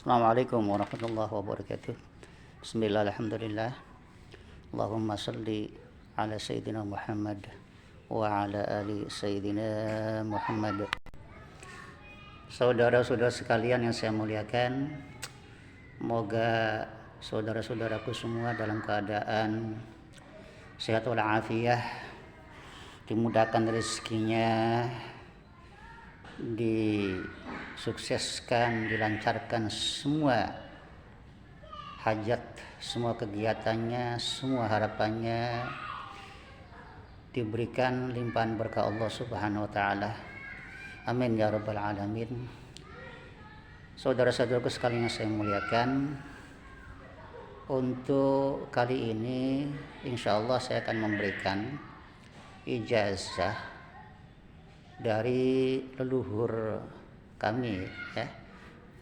Assalamualaikum warahmatullahi wabarakatuh. Bismillah, alhamdulillah. Allahumma salli ala Sayyidina Muhammad wa ala ali Sayyidina Muhammad. Saudara-saudara sekalian yang saya muliakan, semoga saudara-saudaraku semua dalam keadaan sehat walafiat, dimudahkan rezekinya, disukseskan, dilancarkan semua hajat, semua kegiatannya, semua harapannya, diberikan limpahan berkah Allah Subhanahu wa taala. Amin ya rabbal alamin. Saudara-saudaraku sekalian yang saya muliakan, untuk kali ini insyaallah saya akan memberikan ijazah dari leluhur kami, ya,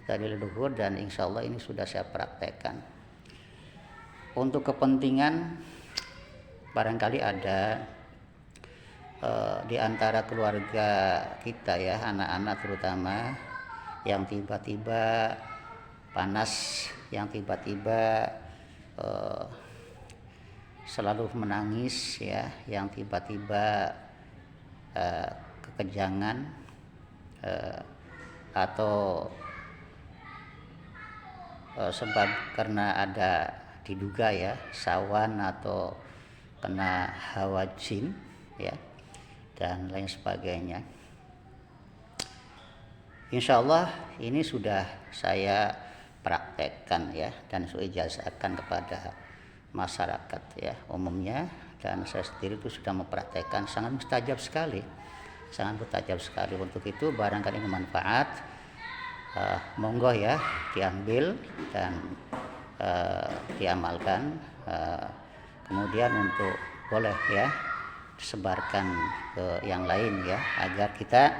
dari leluhur, dan insya Allah ini sudah saya praktekkan. Untuk kepentingan barangkali ada di antara keluarga kita, ya, anak-anak terutama, yang tiba-tiba panas, yang tiba-tiba selalu menangis, ya, yang tiba-tiba kekenyangan atau sebab karena ada diduga, ya, sawan atau kena hawa jin, ya, dan lain sebagainya. Insya Allah ini sudah saya praktekkan, ya, dan saya ijazahkan kepada masyarakat, ya, umumnya, dan saya sendiri itu sudah mempraktekkan, sangat mustajab sekali. Untuk itu barangkali ini manfaat, monggo, ya, diambil dan diamalkan, kemudian untuk boleh, ya, disebarkan ke yang lain, ya, agar kita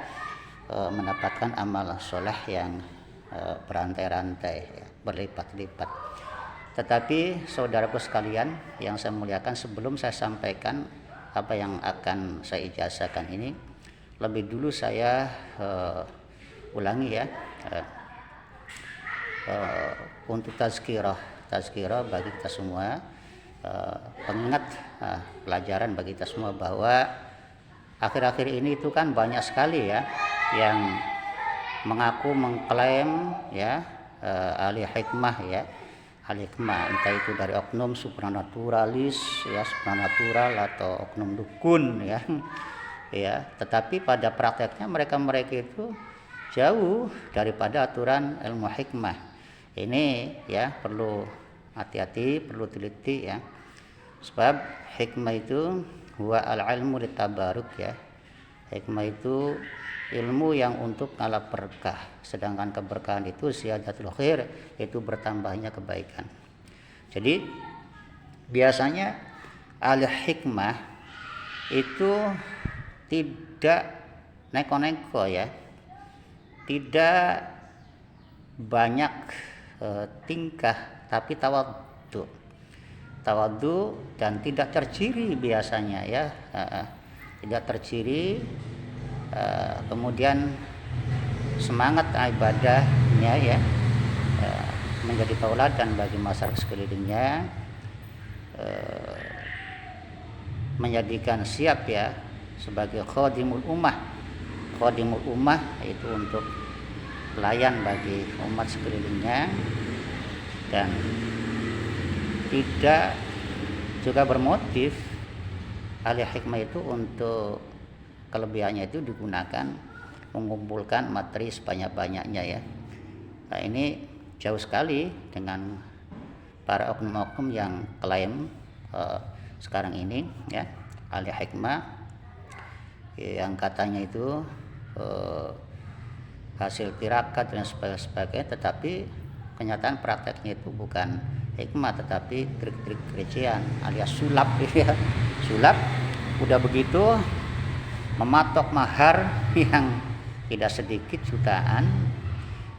mendapatkan amal soleh yang berantai-rantai, ya, berlipat-lipat. Tetapi saudaraku sekalian yang saya muliakan, sebelum saya sampaikan apa yang akan saya ijazahkan ini, lebih dulu saya ulangi, ya, untuk tazkirah bagi kita semua, pengingat, pelajaran bagi kita semua, bahwa akhir-akhir ini itu kan banyak sekali, ya, yang mengaku mengklaim, ya, ahli hikmah, ya, ahli hikmah, entah itu dari oknum supranaturalis, ya, supranatural, atau oknum dukun, ya, ya, tetapi pada prakteknya mereka itu jauh daripada aturan ilmu hikmah. Ini, ya, perlu hati-hati, perlu teliti, ya, sebab hikmah itu huwa al-ilmu litabaruk, ya, hikmah itu ilmu yang untuk ngalap berkah, sedangkan keberkahan itu ziyadatul khair, itu bertambahnya kebaikan. Jadi biasanya ahli hikmah itu tidak neko-neko, ya, tidak banyak tingkah, tapi tawadhu dan tidak terciri biasanya, ya, tidak terciri, kemudian semangat ibadahnya, ya, menjadi tauladan bagi masyarakat sekelilingnya, menjadikan siap, ya, sebagai khadimul ummah itu untuk pelayan bagi umat sekelilingnya, dan tidak juga bermotif ahli hikmah itu untuk kelebihannya itu digunakan mengumpulkan materi sebanyak-banyaknya, ya. Nah, ini jauh sekali dengan para oknum-oknum yang klaim sekarang ini, ya, ahli hikmah yang katanya itu hasil tirakat dan sebagainya, tetapi kenyataan prakteknya itu bukan hikmah, tetapi trik-trik kerecian alias sulap, ya, sulap. Udah begitu mematok mahar yang tidak sedikit, jutaan.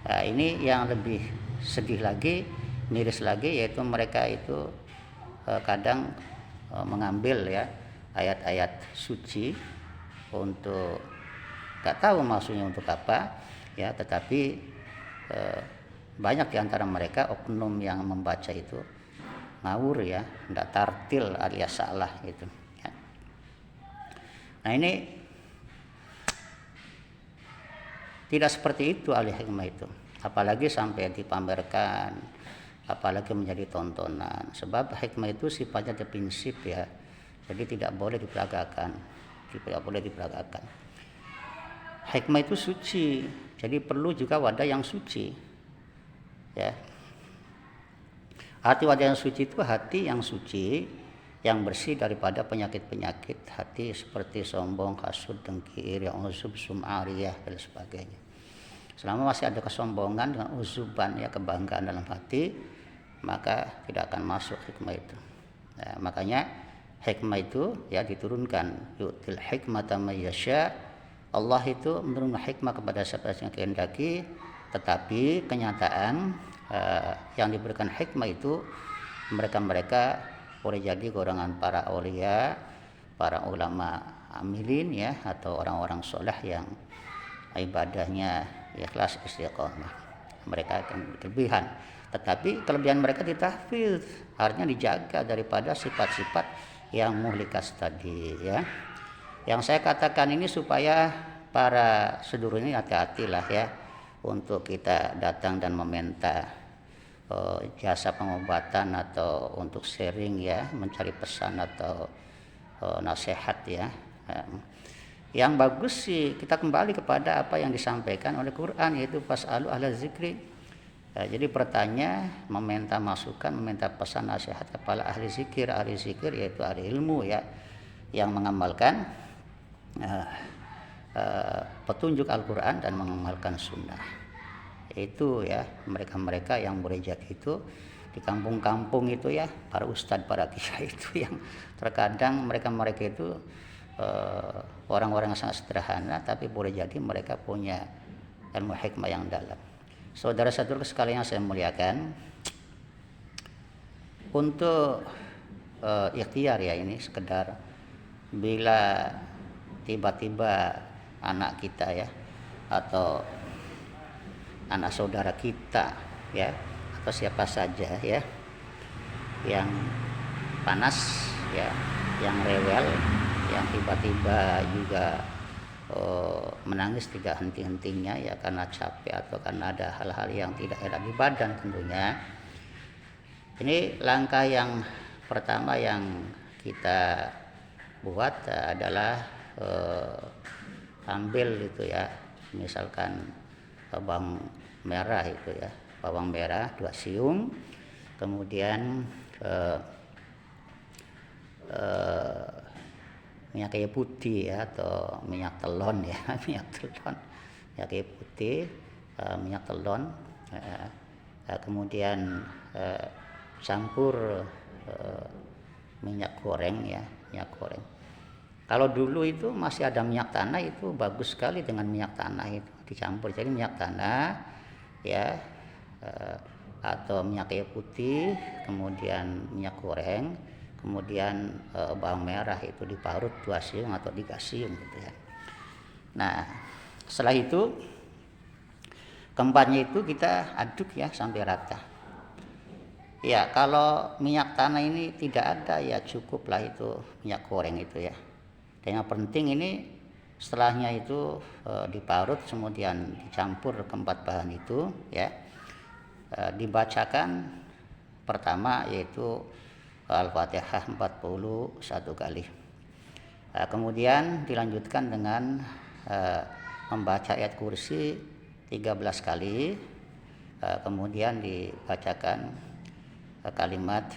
Nah, ini yang lebih sedih lagi, miris lagi, yaitu mereka itu kadang mengambil, ya, ayat-ayat suci untuk, gak tahu maksudnya untuk apa, ya, tetapi banyak di antara mereka oknum yang membaca itu ngawur ya, tidak tartil alias salah gitu ya. Nah ini tidak seperti itu ahli hikmah itu, apalagi sampai dipamerkan, apalagi menjadi tontonan. Sebab hikmah itu sifatnya definsif ya, jadi tidak boleh diperagakan, Hikmah itu suci, jadi perlu juga wadah yang suci ya. Hati wadah yang suci itu hati yang suci, yang bersih daripada penyakit-penyakit hati seperti sombong, hasud, dengki, iri, uzub, sum'ariyah dan sebagainya. Selama masih ada kesombongan dengan uzuban ya, kebanggaan dalam hati, maka tidak akan masuk hikmah itu. Nah, makanya hikmah itu ya diturunkan, yu'til hikmata may yasha. Allah itu menurunkan hikmah kepada siapa yang kehendaki, tetapi kenyataan yang diberikan hikmah itu mereka boleh jadi golongan para aulia, para ulama amilin ya, atau orang-orang soleh yang ibadahnya ikhlas istiqomah. Mereka akan kelebihan, tetapi kelebihan mereka ditahfiz, artinya dijaga daripada sifat-sifat yang muhlikas tadi ya. Yang saya katakan ini supaya para sedulur ini hati-hatilah ya, untuk kita datang dan meminta jasa pengobatan atau untuk sharing ya, mencari pesan atau nasihat ya. Yang bagus sih kita kembali kepada apa yang disampaikan oleh Quran, yaitu fas'alu ahla zikri. Jadi bertanya, meminta masukan, meminta pesan nasihat kepada ahli zikir yaitu ahli ilmu ya, yang mengamalkan petunjuk Al-Quran dan mengamalkan sunnah. Itu ya, mereka-mereka yang berijak itu di kampung-kampung itu ya, para ustadz, para kiai itu yang terkadang mereka itu orang-orang yang sangat sederhana, tapi boleh jadi mereka punya ilmu hikmah yang dalam. Saudara-saudara sekalian yang saya muliakan, untuk ikhtiar ya, ini sekedar bila tiba-tiba anak kita ya, atau anak saudara kita ya, atau siapa saja ya, yang panas ya, yang rewel, yang tiba-tiba juga menangis tidak henti-hentinya ya, karena capek atau karena ada hal-hal yang tidak enak di badan tentunya. Ini langkah yang pertama yang kita buat adalah ambil itu ya, misalkan bawang merah itu ya, bawang merah 2 siung, kemudian minyak kayu putih ya, atau minyak telon ya, minyak kayu putih, minyak telon, kemudian campur minyak goreng ya, minyak goreng. Kalau dulu itu masih ada minyak tanah, itu bagus sekali dengan minyak tanah itu dicampur, jadi minyak tanah ya, atau minyak kayu putih, kemudian minyak goreng, kemudian bawang merah itu diparut 2 siung atau 3 siung gitu ya. Nah setelah itu keempatnya itu kita aduk ya sampai rata ya. Kalau minyak tanah ini tidak ada ya, cukuplah itu minyak goreng itu ya. Dan yang penting ini setelahnya itu diparut, kemudian dicampur keempat bahan itu ya, dibacakan pertama yaitu Al-Fatihah 41 kali. Kemudian dilanjutkan dengan membaca ayat kursi 13 kali. Kemudian dibacakan kalimat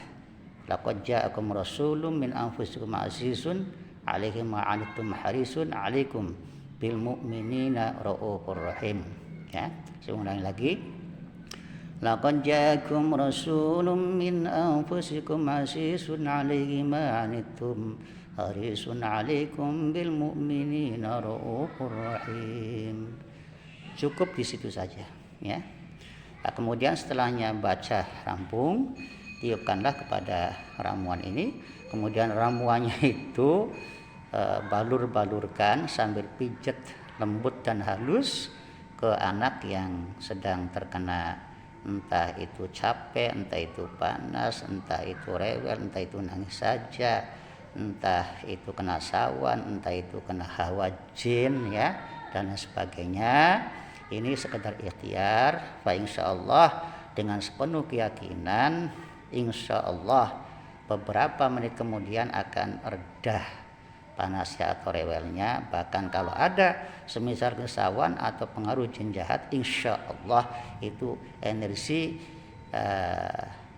laqad ja'akum rasulun min anfusikum azizun alaihi ma anittum harisun alaikum bil mu'minina raufur rahim ya. Saya ulangi lagi, laqad ja'akum rasulun min anfusikum azizun alaihi ma anittum harisun alaikum bil mu'minina raufur rahim. Cukup di situ saja ya. Nah, kemudian setelahnya baca rampung, tiupkanlah kepada ramuan ini. Kemudian ramuannya itu balur-balurkan sambil pijat lembut dan halus ke anak yang sedang terkena entah itu capek, entah itu panas, entah itu rewel, entah itu nangis saja, entah itu kena sawan, entah itu kena hawa jin ya dan lain sebagainya. Ini sekedar ikhtiar. Fa insyaallah dengan sepenuh keyakinan insyaallah beberapa menit kemudian akan reda panasnya atau rewelnya. Bahkan kalau ada semisal kesawan atau pengaruh jin jahat, insya Allah itu energi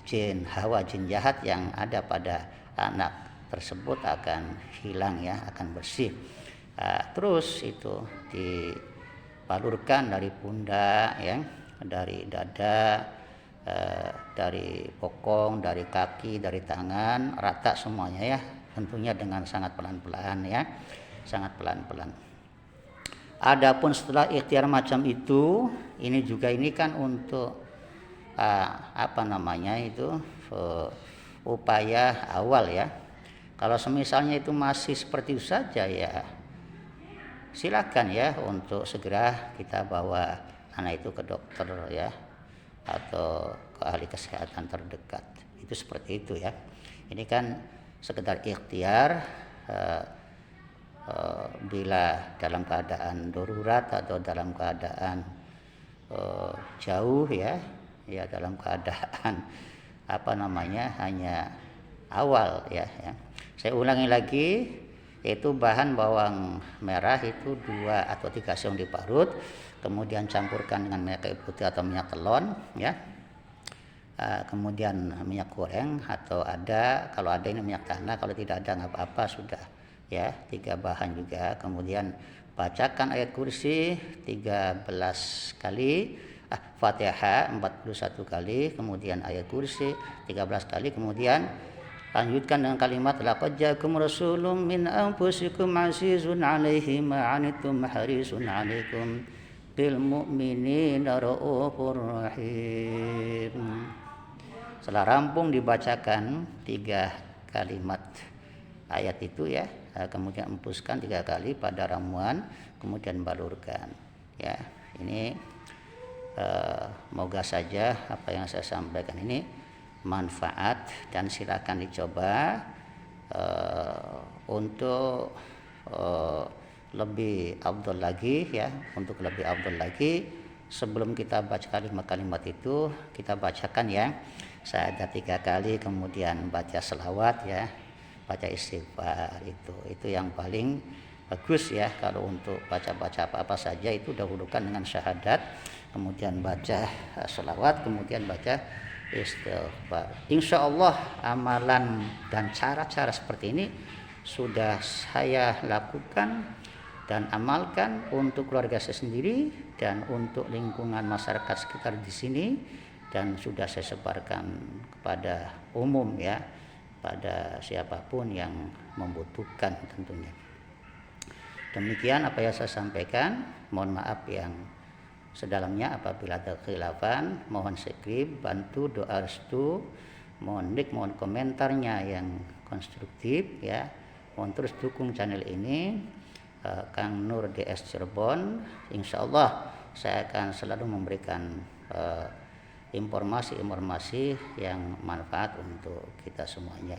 jin hawa jin jahat yang ada pada anak tersebut akan hilang ya, akan bersih. Terus itu dipalurkan dari pundak ya, dari dada, dari bokong, dari kaki, dari tangan, rata semuanya ya, tentunya dengan sangat pelan-pelan ya, sangat pelan-pelan. Adapun setelah ikhtiar macam itu, ini juga ini kan untuk upaya awal ya. Kalau semisalnya itu masih seperti itu saja ya, silakan ya untuk segera kita bawa anak itu ke dokter ya, atau ke ahli kesehatan terdekat. Itu seperti itu ya. Ini kan sekedar ikhtiar bila dalam keadaan darurat atau dalam keadaan jauh ya dalam keadaan hanya awal ya. Saya ulangi lagi, yaitu bahan bawang merah itu 2 atau 3 siung diparut, kemudian campurkan dengan minyak kayu putih atau minyak telon ya. Kemudian minyak goreng atau kalau ada ini minyak tanah, kalau tidak ada nggak apa-apa sudah ya, 3 bahan juga. Kemudian bacakan ayat kursi 13 kali, Fatihah 41 kali, kemudian ayat kursi 13 kali, kemudian lanjutkan dengan kalimat laqad ja'akum rasulun min anfusikum azizun 'alaihi ma 'anittum harisun 'alaikum bil mu'minina raufur rahim. Setelah rampung dibacakan 3 kalimat ayat itu ya, kemudian empuskan 3 kali pada ramuan, kemudian balurkan ya. Ini moga saja apa yang saya sampaikan ini manfaat dan silakan dicoba untuk lebih afdal lagi ya. Untuk lebih afdal lagi, sebelum kita baca kalimat-kalimat itu, kita bacakan ya syahadat 3 kali, kemudian baca selawat ya, baca istighfar. Itu yang paling bagus ya. Kalau untuk baca-baca apa-apa saja itu dahulukan dengan syahadat, kemudian baca selawat, kemudian baca istighfar. Insya Allah amalan dan cara-cara seperti ini sudah saya lakukan dan amalkan untuk keluarga saya sendiri dan untuk lingkungan masyarakat sekitar di sini, dan sudah saya sebarkan kepada umum ya, pada siapapun yang membutuhkan tentunya. Demikian apa yang saya sampaikan. Mohon maaf yang sedalamnya apabila ada khilafan. Mohon subscribe, bantu doa restu, mohon like, mohon komentarnya yang konstruktif ya. Mohon terus dukung channel ini, Kang Nur DS Cirebon. Insyaallah saya akan selalu memberikan informasi-informasi yang manfaat untuk kita semuanya.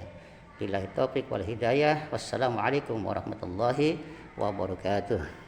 Billahi taufik wal hidayah. Wassalamualaikum warahmatullahi wabarakatuh.